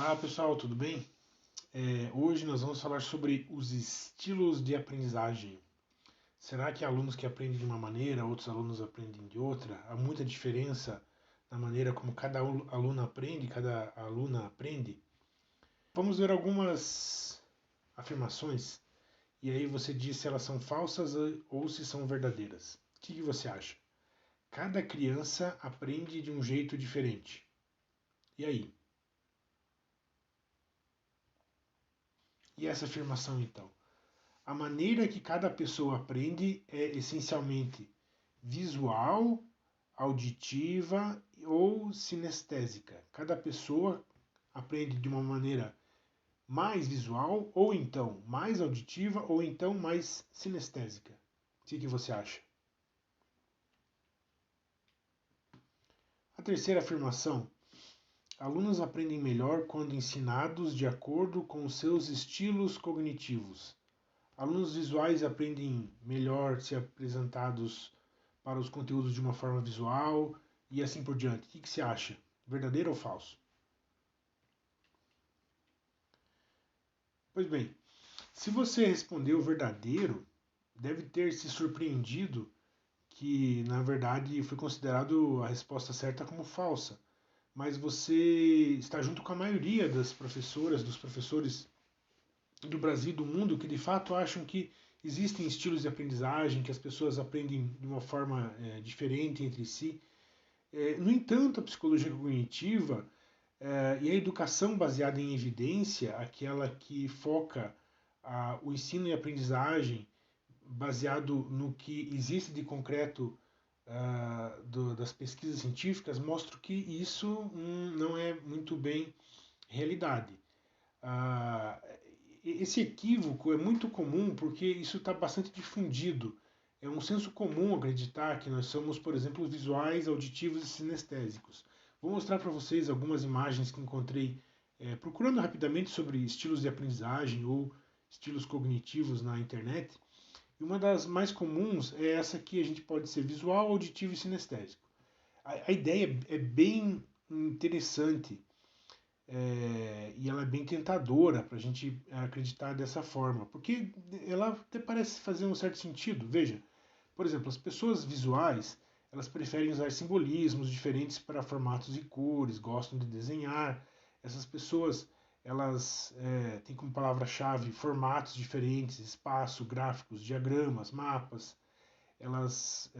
Olá pessoal, tudo bem? Hoje nós vamos falar sobre os estilos de aprendizagem. Será que há alunos que aprendem de uma maneira, outros alunos aprendem de outra? Há muita diferença na maneira como cada aluno aprende, cada aluna aprende? Vamos ver algumas afirmações e aí você diz se elas são falsas ou se são verdadeiras. O que você acha? Cada criança aprende de um jeito diferente. E aí? E essa afirmação então? A maneira que cada pessoa aprende é essencialmente visual, auditiva ou sinestésica. Cada pessoa aprende de uma maneira mais visual, ou então mais auditiva, ou então mais sinestésica. O que você acha? A terceira afirmação: alunos aprendem melhor quando ensinados de acordo com os seus estilos cognitivos. Alunos visuais aprendem melhor se apresentados para os conteúdos de uma forma visual e assim por diante. O que você acha? Verdadeiro ou falso? Pois bem, se você respondeu verdadeiro, deve ter se surpreendido que, na verdade, foi considerado a resposta certa como falsa. Mas você está junto com a maioria das professoras, dos professores do Brasil e do mundo que de fato acham que existem estilos de aprendizagem, que as pessoas aprendem de uma forma diferente entre si. No entanto, a psicologia cognitiva e a educação baseada em evidência, aquela que foca o ensino e aprendizagem baseado no que existe de concreto das pesquisas científicas, mostra que isso não é muito bem realidade. Ah, esse equívoco é muito comum porque isso está bastante difundido. É um senso comum acreditar que nós somos, por exemplo, visuais, auditivos e sinestésicos. Vou mostrar para vocês algumas imagens que encontrei procurando rapidamente sobre estilos de aprendizagem ou estilos cognitivos na internet. E uma das mais comuns é essa que a gente pode ser visual, auditivo e sinestésico. A ideia é bem interessante e ela é bem tentadora para a gente acreditar dessa forma, porque ela até parece fazer um certo sentido. Veja, por exemplo, as pessoas visuais elas preferem usar simbolismos diferentes para formatos e cores, gostam de desenhar. Essas pessoas elas têm como palavra-chave formatos diferentes, espaço, gráficos, diagramas, mapas. Elas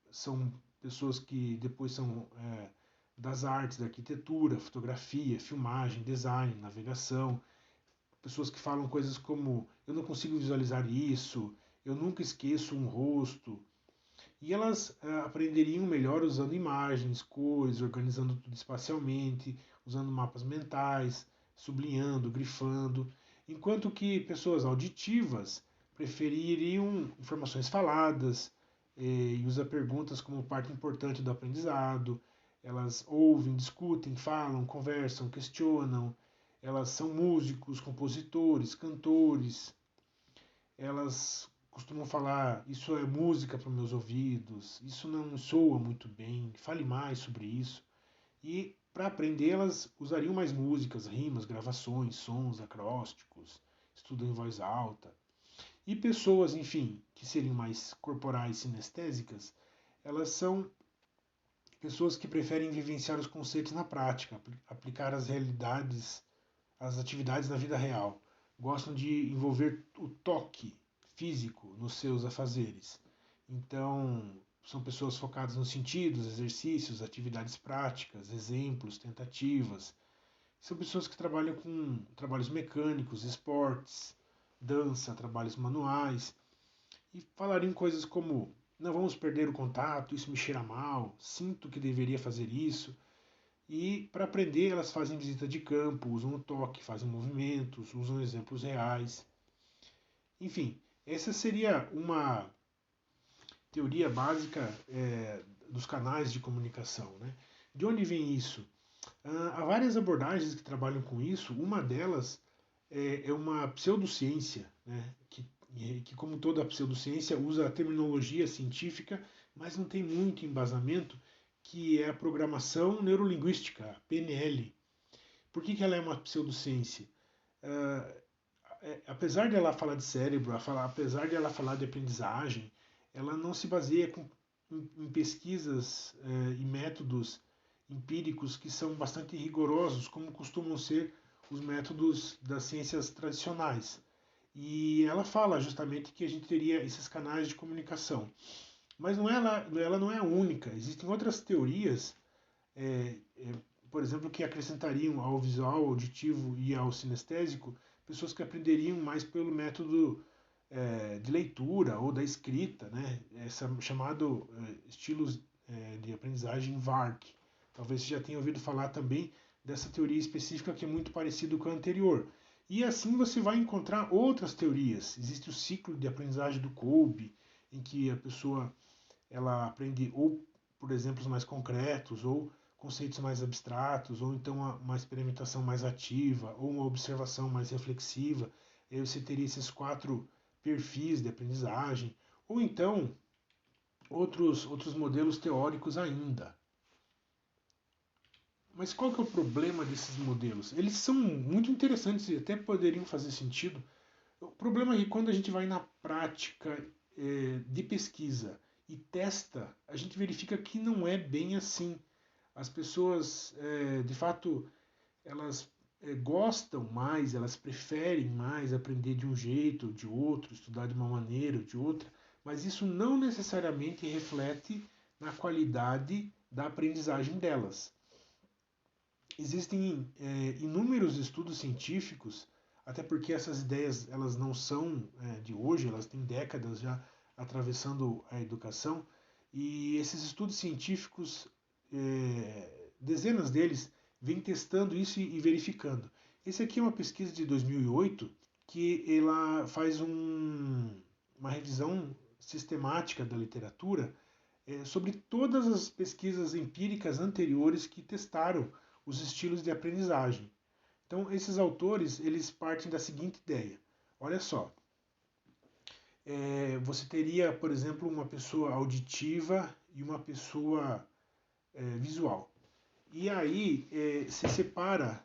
são pessoas que depois são das artes, da arquitetura, fotografia, filmagem, design, navegação. Pessoas que falam coisas como eu não consigo visualizar isso, eu nunca esqueço um rosto. E elas aprenderiam melhor usando imagens, cores, organizando tudo espacialmente, usando mapas mentais, sublinhando, grifando, enquanto que pessoas auditivas prefeririam informações faladas e usa perguntas como parte importante do aprendizado. Elas ouvem, discutem, falam, conversam, questionam. Elas são músicos, compositores, cantores. Elas costumam falar: isso é música para meus ouvidos, isso não soa muito bem, fale mais sobre isso. E para aprender, elas usariam mais músicas, rimas, gravações, sons acrósticos, estudam em voz alta. E pessoas, enfim, que seriam mais corporais, sinestésicas, elas são pessoas que preferem vivenciar os conceitos na prática, aplicar as realidades, as atividades na vida real. Gostam de envolver o toque físico nos seus afazeres. Então, são pessoas focadas nos sentidos, exercícios, atividades práticas, exemplos, tentativas. São pessoas que trabalham com trabalhos mecânicos, esportes, dança, trabalhos manuais e falariam coisas como: não vamos perder o contato, isso me cheira mal, sinto que deveria fazer isso. E para aprender, elas fazem visita de campo, usam o toque, fazem movimentos, usam exemplos reais. Enfim, essa seria uma teoria básica dos canais de comunicação. Né? De onde vem isso? Há várias abordagens que trabalham com isso. Uma delas é uma pseudociência, né? que, como toda pseudociência, usa a terminologia científica, mas não tem muito embasamento, que é a programação neurolinguística, a PNL. Por que ela é uma pseudociência? Apesar de ela falar de cérebro, apesar de ela falar de aprendizagem, ela não se baseia em pesquisas e métodos empíricos que são bastante rigorosos, como costumam ser os métodos das ciências tradicionais. E ela fala justamente que a gente teria esses canais de comunicação. Mas ela não é a única. Existem outras teorias, é, é, por exemplo, que acrescentariam ao visual, ao auditivo e ao sinestésico pessoas que aprenderiam mais pelo método de leitura ou da escrita, né? Chamado estilos de aprendizagem VARC. Talvez você já tenha ouvido falar também dessa teoria específica que é muito parecido com a anterior. E assim você vai encontrar outras teorias. Existe o ciclo de aprendizagem do Kolbe, em que a pessoa ela aprende ou por exemplos mais concretos, ou conceitos mais abstratos, ou então uma experimentação mais ativa, ou uma observação mais reflexiva. Aí você teria esses 4 perfis de aprendizagem, ou então outros modelos teóricos ainda. Mas qual que é o problema desses modelos? Eles são muito interessantes e até poderiam fazer sentido. O problema é que quando a gente vai na prática de pesquisa e testa, a gente verifica que não é bem assim. As pessoas, de fato, elas gostam mais, elas preferem mais aprender de um jeito ou de outro, estudar de uma maneira ou de outra, mas isso não necessariamente reflete na qualidade da aprendizagem delas. Existem inúmeros estudos científicos, até porque essas ideias elas não são de hoje, elas têm décadas já atravessando a educação, e esses estudos científicos, dezenas deles, vêm testando isso e verificando. Esse aqui é uma pesquisa de 2008 que ela faz uma revisão sistemática da literatura sobre todas as pesquisas empíricas anteriores que testaram os estilos de aprendizagem. Então, esses autores eles partem da seguinte ideia: olha só, você teria, por exemplo, uma pessoa auditiva e uma pessoa visual. E aí se separa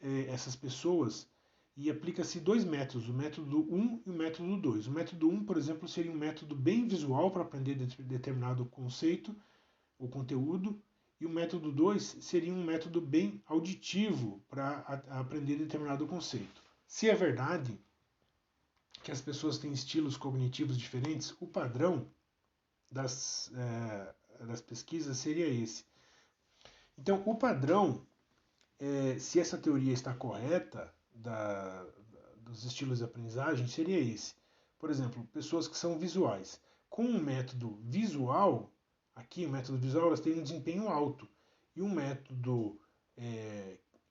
essas pessoas e aplica-se 2 métodos, o método 1 e o método 2. O método 1, por exemplo, seria um método bem visual para aprender determinado conceito ou conteúdo, e o método 2 seria um método bem auditivo para aprender determinado conceito. Se é verdade que as pessoas têm estilos cognitivos diferentes, o padrão das pesquisas seria esse. Então, o padrão, se essa teoria está correta, dos estilos de aprendizagem, seria esse. Por exemplo, pessoas que são visuais. Com um método visual, aqui o método visual, elas têm um desempenho alto. E um método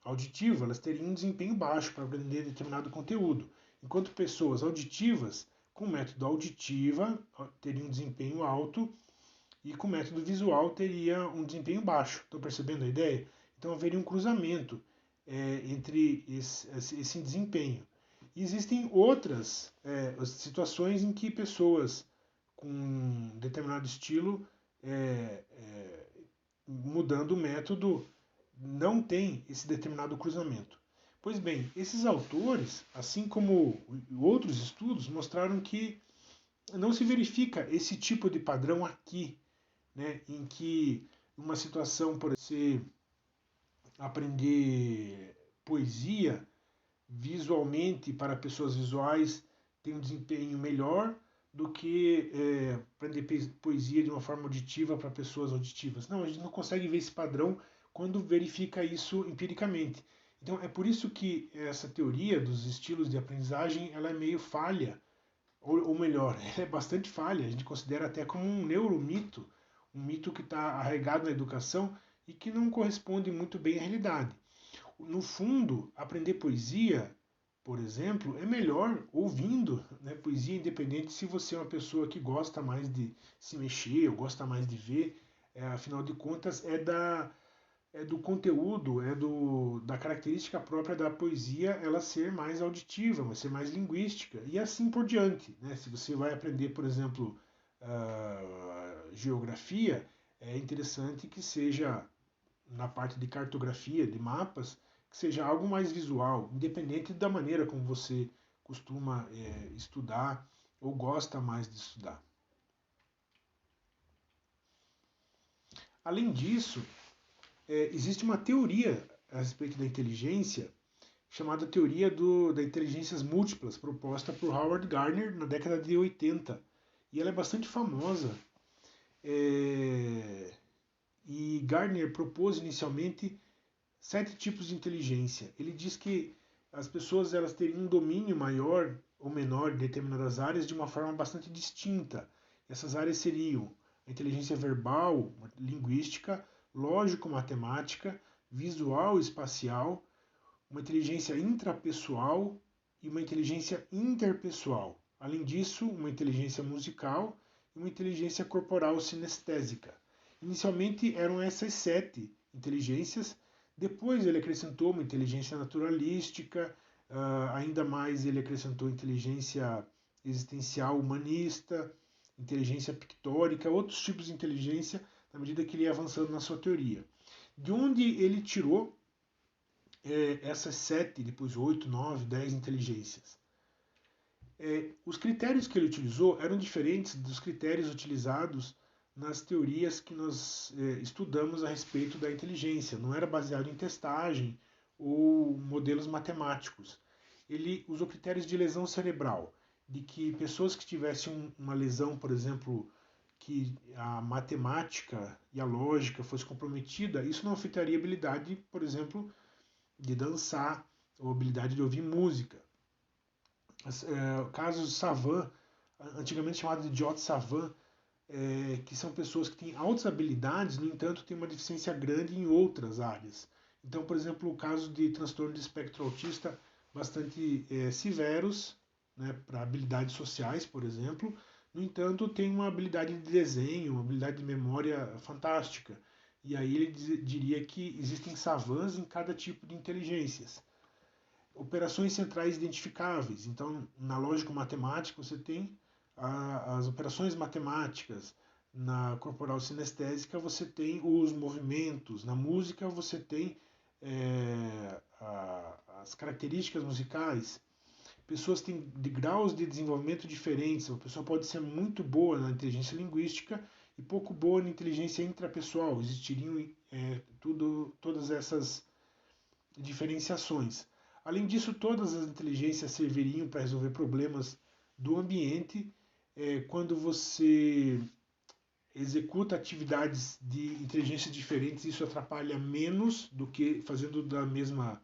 auditivo, elas teriam um desempenho baixo para aprender determinado conteúdo. Enquanto pessoas auditivas, com método auditiva, teriam um desempenho alto, e com método visual teria um desempenho baixo. Estão percebendo a ideia? Então haveria um cruzamento entre esse desempenho. E existem outras situações em que pessoas com um determinado estilo, mudando o método, não tem esse determinado cruzamento. Pois bem, esses autores, assim como outros estudos, mostraram que não se verifica esse tipo de padrão aqui, né, em que uma situação, por exemplo, você aprender poesia visualmente para pessoas visuais tem um desempenho melhor do que aprender poesia de uma forma auditiva para pessoas auditivas. Não, a gente não consegue ver esse padrão quando verifica isso empiricamente. Então é por isso que essa teoria dos estilos de aprendizagem ela é meio falha, ou melhor, ela é bastante falha. A gente considera até como um neuromito, um mito que está arraigado na educação e que não corresponde muito bem à realidade. No fundo, aprender poesia, por exemplo, é melhor ouvindo, né? Poesia independente se você é uma pessoa que gosta mais de se mexer ou gosta mais de ver. Afinal de contas, do conteúdo, da característica própria da poesia ela ser mais auditiva, mas ser mais linguística e assim por diante. Né? Se você vai aprender, por exemplo, geografia, é interessante que seja na parte de cartografia, de mapas, que seja algo mais visual, independente da maneira como você costuma estudar ou gosta mais de estudar. Além disso, existe uma teoria a respeito da inteligência chamada teoria da inteligências múltiplas, proposta por Howard Gardner na década de 80. E ela é bastante famosa. E Gardner propôs inicialmente 7 tipos de inteligência. Ele diz que as pessoas elas teriam um domínio maior ou menor de determinadas áreas de uma forma bastante distinta. Essas áreas seriam a inteligência verbal, linguística, lógico-matemática, visual e espacial, uma inteligência intrapessoal e uma inteligência interpessoal. Além disso, uma inteligência musical e uma inteligência corporal sinestésica. Inicialmente eram essas 7 inteligências, depois ele acrescentou uma inteligência naturalística, ainda mais ele acrescentou inteligência existencial humanista, inteligência pictórica, outros tipos de inteligência, na medida que ele ia avançando na sua teoria. De onde ele tirou essas 7, depois 8, 9, 10 inteligências? Os critérios que ele utilizou eram diferentes dos critérios utilizados nas teorias que nós estudamos a respeito da inteligência. Não era baseado em testagem ou modelos matemáticos. Ele usou critérios de lesão cerebral, de que pessoas que tivessem uma lesão, por exemplo, que a matemática e a lógica fosse comprometida, isso não afetaria a habilidade, por exemplo, de dançar ou a habilidade de ouvir música. Casos savant, antigamente chamado de idiota savant, que são pessoas que têm altas habilidades, no entanto, têm uma deficiência grande em outras áreas. Então, por exemplo, o caso de transtorno de espectro autista bastante severos, né, para habilidades sociais, por exemplo, no entanto, tem uma habilidade de desenho, uma habilidade de memória fantástica. E aí ele diria que existem savants em cada tipo de inteligências. Operações centrais identificáveis. Então, na lógico-matemática, você tem as operações matemáticas. Na corporal sinestésica, você tem os movimentos. Na música, você tem as características musicais. Pessoas têm de graus de desenvolvimento diferentes. Uma pessoa pode ser muito boa na inteligência linguística e pouco boa na inteligência intrapessoal. Existiriam todas essas diferenciações. Além disso, todas as inteligências serviriam para resolver problemas do ambiente. Quando você executa atividades de inteligência diferentes, isso atrapalha menos do que fazendo da mesma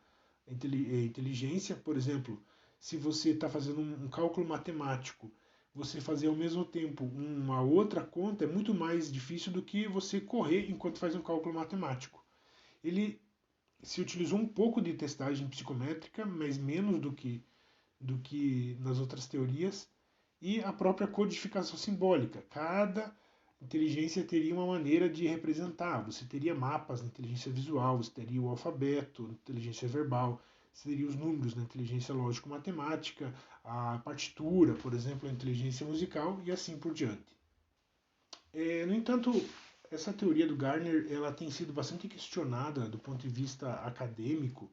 inteligência. Por exemplo, se você está fazendo um cálculo matemático, você fazer ao mesmo tempo uma outra conta é muito mais difícil do que você correr enquanto faz um cálculo matemático. Ele se utilizou um pouco de testagem psicométrica, mas menos do que nas outras teorias, e a própria codificação simbólica. Cada inteligência teria uma maneira de representar. Você teria mapas na inteligência visual, você teria o alfabeto, na inteligência verbal, você teria os números na inteligência lógico-matemática, a partitura, por exemplo, a inteligência musical e assim por diante. No entanto, essa teoria do Gardner ela tem sido bastante questionada do ponto de vista acadêmico,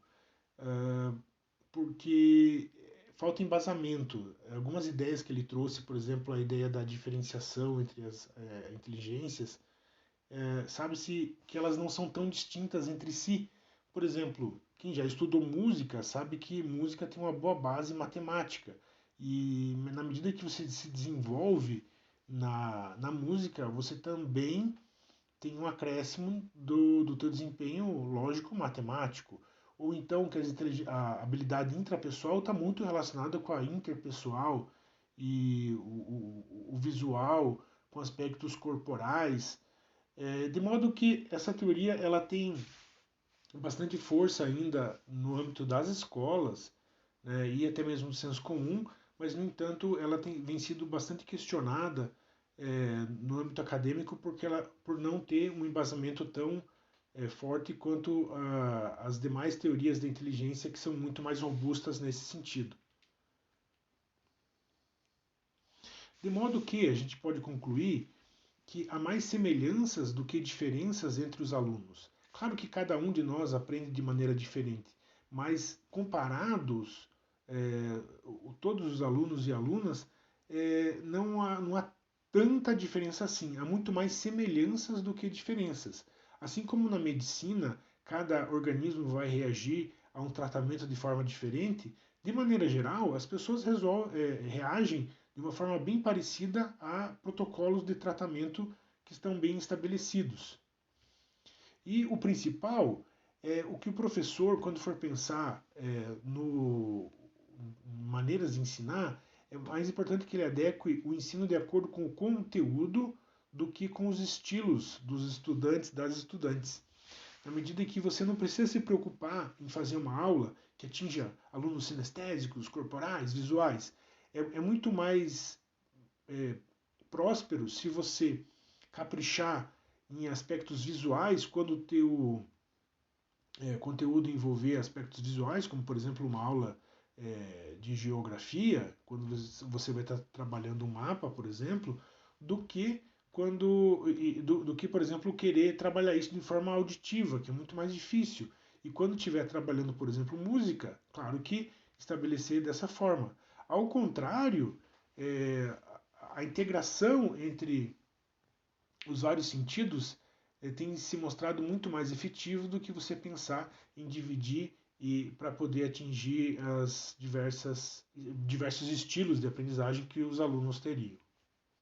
porque falta embasamento. Algumas ideias que ele trouxe, por exemplo, a ideia da diferenciação entre as inteligências, sabe-se que elas não são tão distintas entre si. Por exemplo, quem já estudou música sabe que música tem uma boa base matemática. E na medida que você se desenvolve na música, você também tem um acréscimo do teu desempenho lógico-matemático. Ou então que a habilidade intrapessoal está muito relacionada com a interpessoal e o visual, com aspectos corporais. De modo que essa teoria ela tem bastante força ainda no âmbito das escolas, né, e até mesmo do senso comum, mas, no entanto, ela vem sido bastante questionada no âmbito acadêmico por não ter um embasamento tão forte quanto as demais teorias da inteligência, que são muito mais robustas nesse sentido. De modo que a gente pode concluir que há mais semelhanças do que diferenças entre os alunos. Claro que cada um de nós aprende de maneira diferente, mas comparados, todos os alunos e alunas, não há tanta diferença assim. Há muito mais semelhanças do que diferenças. Assim como na medicina, cada organismo vai reagir a um tratamento de forma diferente, de maneira geral, as pessoas reagem de uma forma bem parecida a protocolos de tratamento que estão bem estabelecidos. E o principal é o que o professor, quando for pensar no maneiras de ensinar, é mais importante que ele adeque o ensino de acordo com o conteúdo do que com os estilos dos estudantes, das estudantes. Na medida em que você não precisa se preocupar em fazer uma aula que atinja alunos sinestésicos, corporais, visuais. É muito mais é, próspero se você caprichar em aspectos visuais quando o teu conteúdo envolver aspectos visuais, como por exemplo uma aula de geografia, quando você vai estar trabalhando um mapa, por exemplo, do que do que, por exemplo, querer trabalhar isso de forma auditiva, que é muito mais difícil. E quando estiver trabalhando, por exemplo, música, claro que estabelecer dessa forma. Ao contrário, é, a integração entre os vários sentidos tem se mostrado muito mais efetivo do que você pensar em dividir e para poder atingir as diversos estilos de aprendizagem que os alunos teriam.